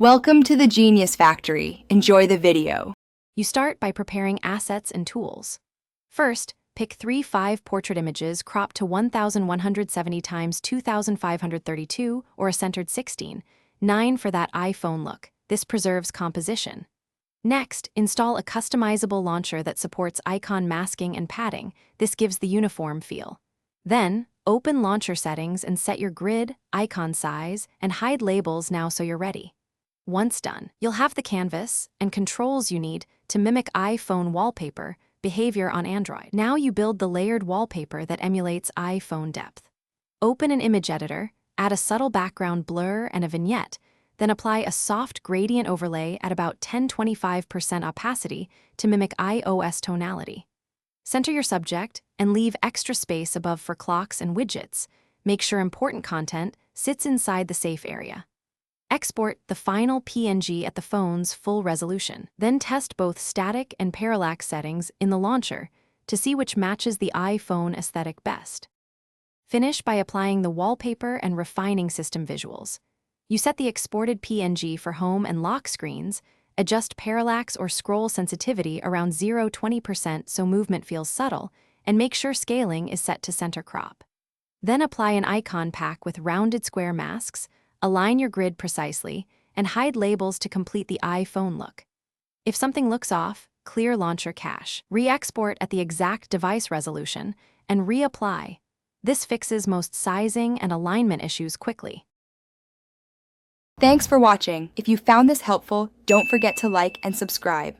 Welcome to the Genius Factory. Enjoy the video. You start by preparing assets and tools. First, pick 3 5-portrait images cropped to 1170 x 2532 or a centered 16:9 for that iPhone look. This preserves composition. Next, install a customizable launcher that supports icon masking and padding. This gives the uniform feel. Then, open launcher settings and set your grid, icon size, and hide labels now so you're ready. Once done, you'll have the canvas and controls you need to mimic iPhone wallpaper behavior on Android. Now you build the layered wallpaper that emulates iPhone depth. Open an image editor, add a subtle background blur and a vignette, then apply a soft gradient overlay at about 10-25% opacity to mimic iOS tonality. Center your subject and leave extra space above for clocks and widgets. Make sure important content sits inside the safe area. Export the final PNG at the phone's full resolution. Then test both static and parallax settings in the launcher to see which matches the iPhone aesthetic best. Finish by applying the wallpaper and refining system visuals. You set the exported PNG for home and lock screens, adjust parallax or scroll sensitivity around 0-20% so movement feels subtle, and make sure scaling is set to center crop. Then apply an icon pack with rounded square masks, align your grid precisely, and hide labels to complete the iPhone look. If something looks off, clear launcher cache. Re-export at the exact device resolution, and reapply. This fixes most sizing and alignment issues quickly. Thanks for watching. If you found this helpful, don't forget to like and subscribe.